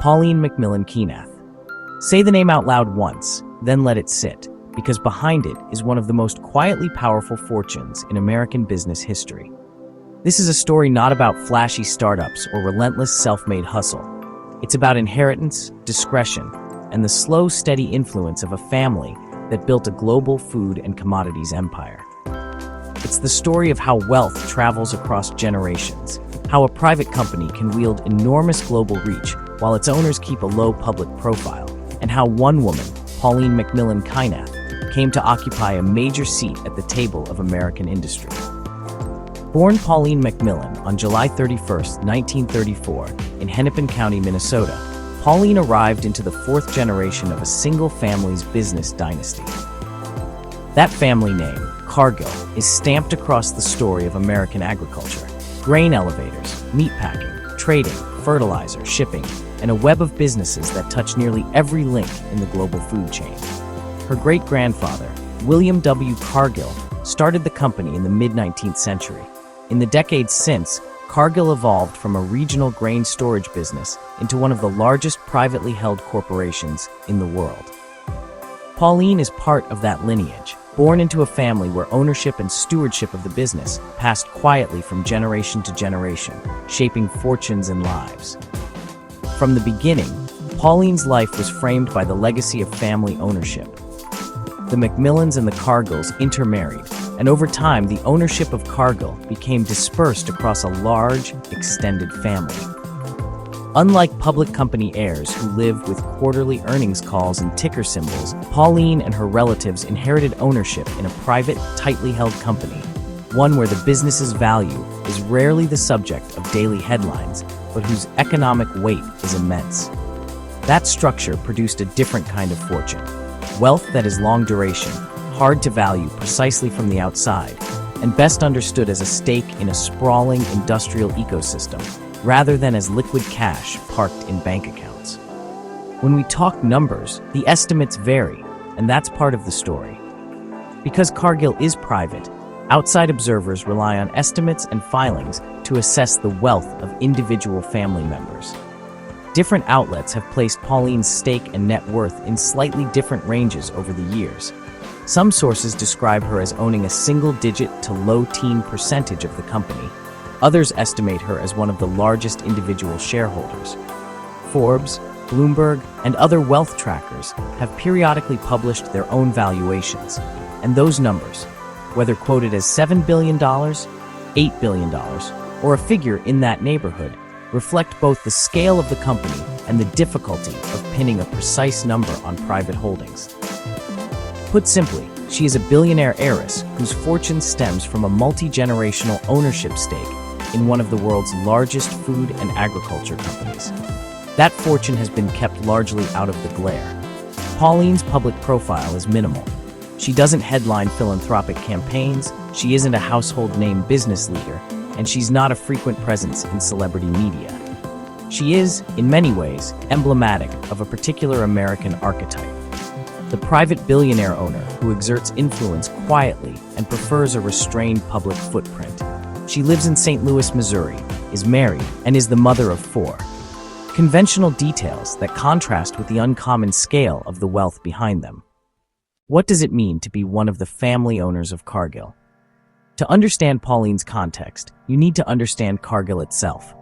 Pauline MacMillan Keinath. Say the name out loud once, then let it sit, because behind it is one of the most quietly powerful fortunes in American business history. This is a story not about flashy startups or relentless self-made hustle. It's about inheritance, discretion, and the slow, steady influence of a family that built a global food and commodities empire. It's the story of how wealth travels across generations, how a private company can wield enormous global reach while its owners keep a low public profile, and how one woman, Pauline MacMillan Keinath, came to occupy a major seat at the table of American industry. Born Pauline MacMillan on July 31, 1934, in Hennepin County, Minnesota, Pauline arrived into the fourth generation of a single family's business dynasty. That family name, Cargill, is stamped across the story of American agriculture. Grain elevators, meatpacking, trading, fertilizer, shipping, and a web of businesses that touch nearly every link in the global food chain. Her great-grandfather, William W. Cargill, started the company in the mid-19th century. In the decades since, Cargill evolved from a regional grain storage business into one of the largest privately held corporations in the world. Pauline is part of that lineage, born into a family where ownership and stewardship of the business passed quietly from generation to generation, shaping fortunes and lives. From the beginning, Pauline's life was framed by the legacy of family ownership. The MacMillans and the Cargills intermarried, and over time the ownership of Cargill became dispersed across a large, extended family. Unlike public company heirs who live with quarterly earnings calls and ticker symbols, Pauline and her relatives inherited ownership in a private, tightly held company, one where the business's value is rarely the subject of daily headlines, but whose economic weight is immense. That structure produced a different kind of fortune, wealth that is long duration, hard to value precisely from the outside, and best understood as a stake in a sprawling industrial ecosystem, rather than as liquid cash parked in bank accounts. When we talk numbers, the estimates vary, and that's part of the story. Because Cargill is private, outside observers rely on estimates and filings to assess the wealth of individual family members. Different outlets have placed Pauline's stake and net worth in slightly different ranges over the years. Some sources describe her as owning a single-digit to low-teen percentage of the company. Others estimate her as one of the largest individual shareholders. Forbes, Bloomberg, and other wealth trackers have periodically published their own valuations, and those numbers, whether quoted as $7 billion, $8 billion, or a figure in that neighborhood, reflect both the scale of the company and the difficulty of pinning a precise number on private holdings. Put simply, she is a billionaire heiress whose fortune stems from a multi-generational ownership stake in one of the world's largest food and agriculture companies. That fortune has been kept largely out of the glare. Pauline's public profile is minimal. She doesn't headline philanthropic campaigns, she isn't a household name business leader, and she's not a frequent presence in celebrity media. She is, in many ways, emblematic of a particular American archetype. The private billionaire owner who exerts influence quietly and prefers a restrained public footprint. She lives in St. Louis, Missouri, is married, and is the mother of 4. Conventional details that contrast with the uncommon scale of the wealth behind them. What does it mean to be one of the family owners of Cargill? To understand Pauline's context, you need to understand Cargill itself.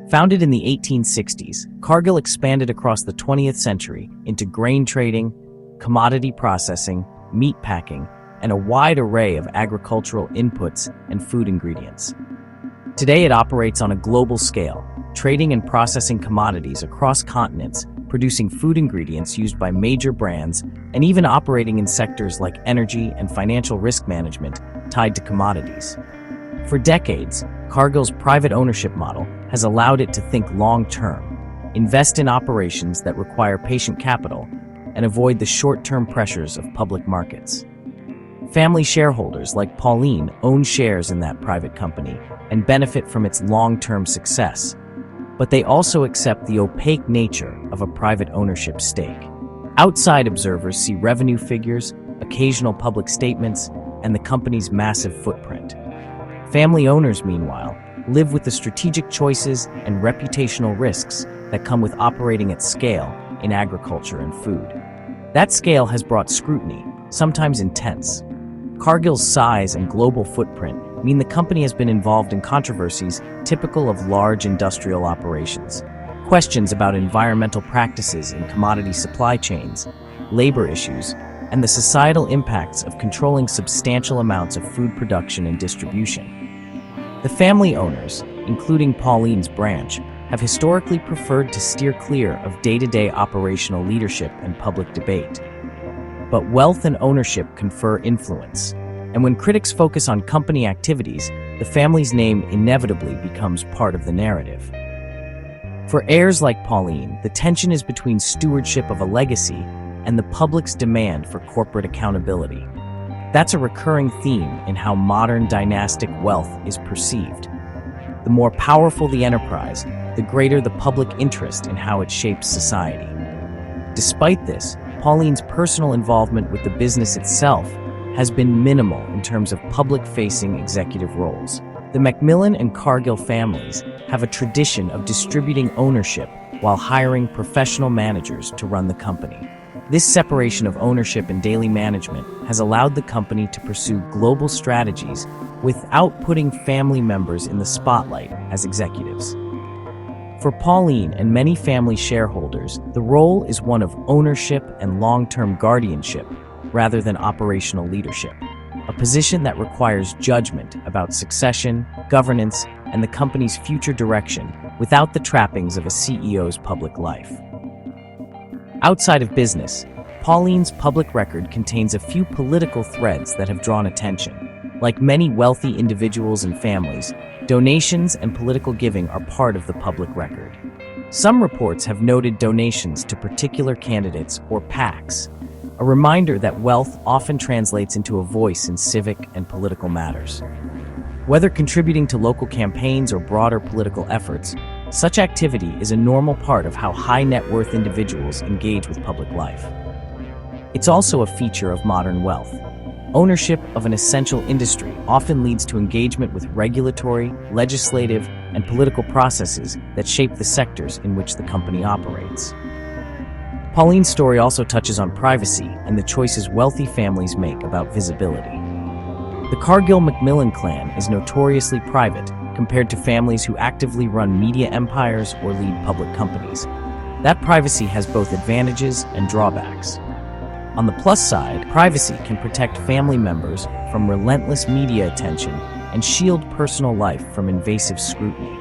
Founded in the 1860s, Cargill expanded across the 20th century into grain trading, commodity processing, meat packing, and a wide array of agricultural inputs and food ingredients. Today it operates on a global scale, trading and processing commodities across continents, producing food ingredients used by major brands, and even operating in sectors like energy and financial risk management tied to commodities. For decades, Cargill's private ownership model has allowed it to think long-term, invest in operations that require patient capital, and avoid the short-term pressures of public markets. Family shareholders like Pauline own shares in that private company and benefit from its long-term success, but they also accept the opaque nature of a private ownership stake. Outside observers see revenue figures, occasional public statements, and the company's massive footprint. Family owners, meanwhile, live with the strategic choices and reputational risks that come with operating at scale in agriculture and food. That scale has brought scrutiny, sometimes intense. Cargill's size and global footprint mean the company has been involved in controversies typical of large industrial operations. Questions about environmental practices in commodity supply chains, labor issues, and the societal impacts of controlling substantial amounts of food production and distribution. The family owners, including Pauline's branch, have historically preferred to steer clear of day-to-day operational leadership and public debate. But wealth and ownership confer influence, and when critics focus on company activities, the family's name inevitably becomes part of the narrative. For heirs like Pauline, the tension is between stewardship of a legacy and the public's demand for corporate accountability. That's a recurring theme in how modern dynastic wealth is perceived. The more powerful the enterprise, the greater the public interest in how it shapes society. Despite this, Pauline's personal involvement with the business itself has been minimal in terms of public-facing executive roles. The MacMillan and Cargill families have a tradition of distributing ownership while hiring professional managers to run the company. This separation of ownership and daily management has allowed the company to pursue global strategies without putting family members in the spotlight as executives. For Pauline and many family shareholders, the role is one of ownership and long-term guardianship rather than operational leadership, a position that requires judgment about succession, governance, and the company's future direction without the trappings of a CEO's public life. Outside of business, Pauline's public record contains a few political threads that have drawn attention. Like many wealthy individuals and families, donations and political giving are part of the public record. Some reports have noted donations to particular candidates or PACs, a reminder that wealth often translates into a voice in civic and political matters. Whether contributing to local campaigns or broader political efforts, such activity is a normal part of how high-net-worth individuals engage with public life. It's also a feature of modern wealth. Ownership of an essential industry often leads to engagement with regulatory, legislative, and political processes that shape the sectors in which the company operates. Pauline's story also touches on privacy and the choices wealthy families make about visibility. The Cargill MacMillan clan is notoriously private compared to families who actively run media empires or lead public companies. That privacy has both advantages and drawbacks. On the plus side, privacy can protect family members from relentless media attention and shield personal life from invasive scrutiny.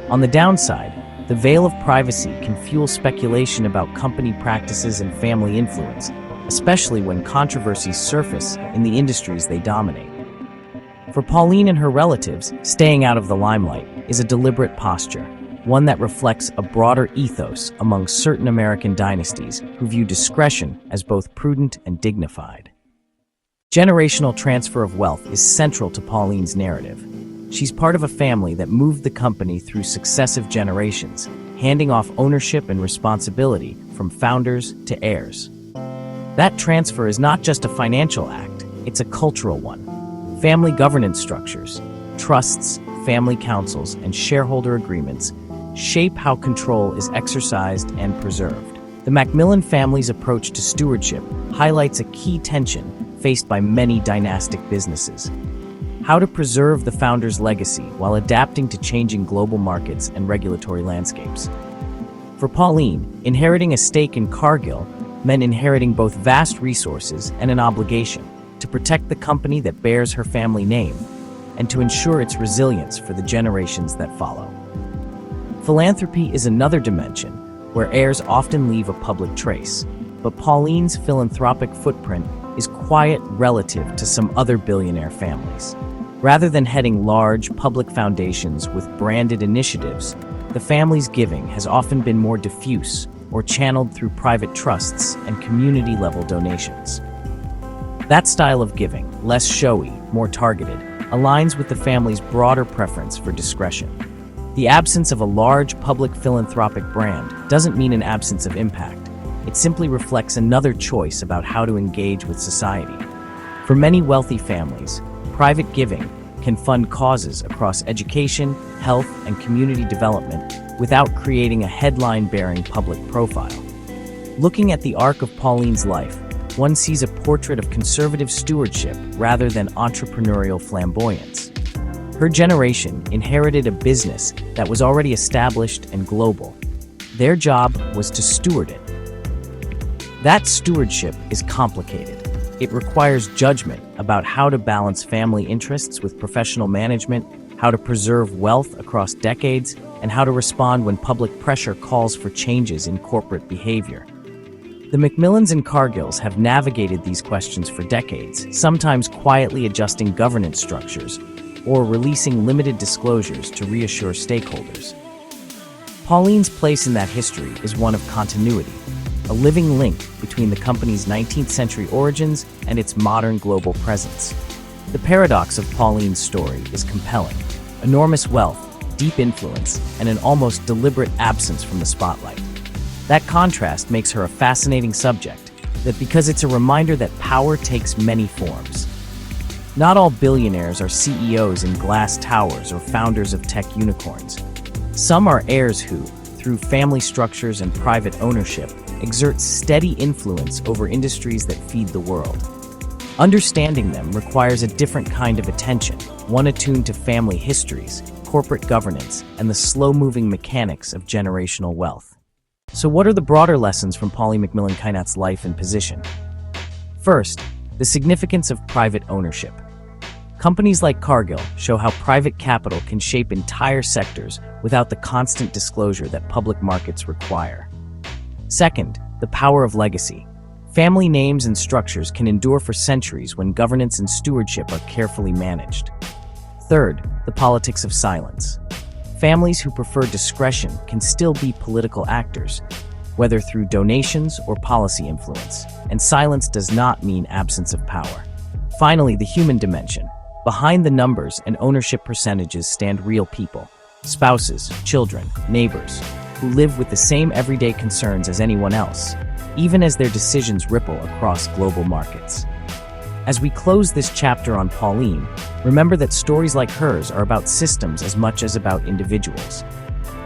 On the downside, the veil of privacy can fuel speculation about company practices and family influence, especially when controversies surface in the industries they dominate. For Pauline and her relatives, staying out of the limelight is a deliberate posture, one that reflects a broader ethos among certain American dynasties who view discretion as both prudent and dignified. Generational transfer of wealth is central to Pauline's narrative. She's part of a family that moved the company through successive generations, handing off ownership and responsibility from founders to heirs. That transfer is not just a financial act, it's a cultural one. Family governance structures, trusts, family councils, and shareholder agreements shape how control is exercised and preserved. The MacMillan family's approach to stewardship highlights a key tension faced by many dynastic businesses: how to preserve the founder's legacy while adapting to changing global markets and regulatory landscapes. For Pauline, inheriting a stake in Cargill meant inheriting both vast resources and an obligation to protect the company that bears her family name and to ensure its resilience for the generations that follow. Philanthropy is another dimension where heirs often leave a public trace, but Pauline's philanthropic footprint is quiet relative to some other billionaire families. Rather than heading large public foundations with branded initiatives, the family's giving has often been more diffuse or channeled through private trusts and community-level donations. That style of giving, less showy, more targeted, aligns with the family's broader preference for discretion. The absence of a large public philanthropic brand doesn't mean an absence of impact. It simply reflects another choice about how to engage with society. For many wealthy families, private giving can fund causes across education, health, and community development without creating a headline-bearing public profile. Looking at the arc of Pauline's life, one sees a portrait of conservative stewardship rather than entrepreneurial flamboyance. Her generation inherited a business that was already established and global. Their job was to steward it. That stewardship is complicated. It requires judgment about how to balance family interests with professional management, how to preserve wealth across decades, and how to respond when public pressure calls for changes in corporate behavior. The MacMillans and Cargills have navigated these questions for decades, sometimes quietly adjusting governance structures or releasing limited disclosures to reassure stakeholders. Pauline's place in that history is one of continuity, a living link between the company's 19th century origins and its modern global presence. The paradox of Pauline's story is compelling: enormous wealth, deep influence, and an almost deliberate absence from the spotlight. That contrast makes her a fascinating subject, because it's a reminder that power takes many forms. Not all billionaires are CEOs in glass towers or founders of tech unicorns. Some are heirs who, through family structures and private ownership, exert steady influence over industries that feed the world. Understanding them requires a different kind of attention, one attuned to family histories, corporate governance, and the slow-moving mechanics of generational wealth. So what are the broader lessons from Pauline MacMillan Keinath's life and position? First, the significance of private ownership. Companies like Cargill show how private capital can shape entire sectors without the constant disclosure that public markets require. Second, the power of legacy. Family names and structures can endure for centuries when governance and stewardship are carefully managed. Third, the politics of silence. Families who prefer discretion can still be political actors, whether through donations or policy influence, and silence does not mean absence of power. Finally, the human dimension. Behind the numbers and ownership percentages stand real people, spouses, children, neighbors, who live with the same everyday concerns as anyone else, even as their decisions ripple across global markets. As we close this chapter on Pauline, remember that stories like hers are about systems as much as about individuals.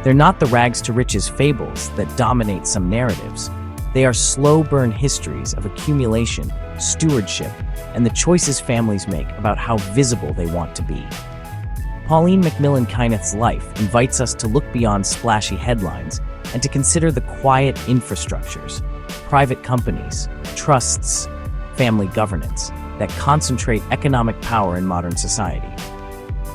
They're not the rags to riches fables that dominate some narratives. They are slow-burn histories of accumulation, stewardship, and the choices families make about how visible they want to be. Pauline MacMillan Keinath's life invites us to look beyond splashy headlines and to consider the quiet infrastructures, private companies, trusts, family governance, that concentrate economic power in modern society.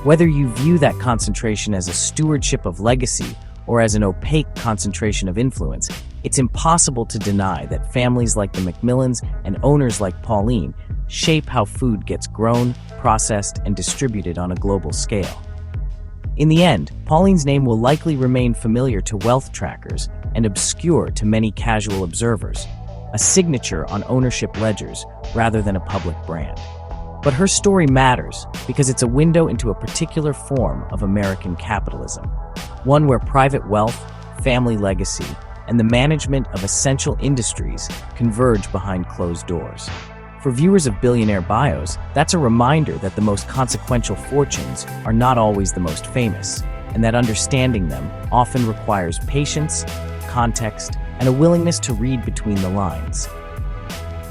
Whether you view that concentration as a stewardship of legacy or as an opaque concentration of influence, it's impossible to deny that families like the MacMillans and owners like Pauline shape how food gets grown, processed, and distributed on a global scale. In the end, Pauline's name will likely remain familiar to wealth trackers and obscure to many casual observers, a signature on ownership ledgers rather than a public brand. But her story matters because it's a window into a particular form of American capitalism, one where private wealth, family legacy, and the management of essential industries converge behind closed doors. For viewers of Billionaire Bios, that's a reminder that the most consequential fortunes are not always the most famous, and that understanding them often requires patience, context, and a willingness to read between the lines.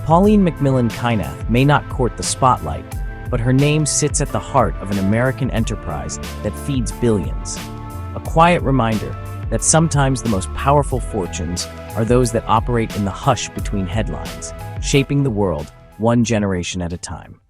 Pauline MacMillan Keinath may not court the spotlight, but her name sits at the heart of an American enterprise that feeds billions. A quiet reminder that sometimes the most powerful fortunes are those that operate in the hush between headlines, shaping the world one generation at a time.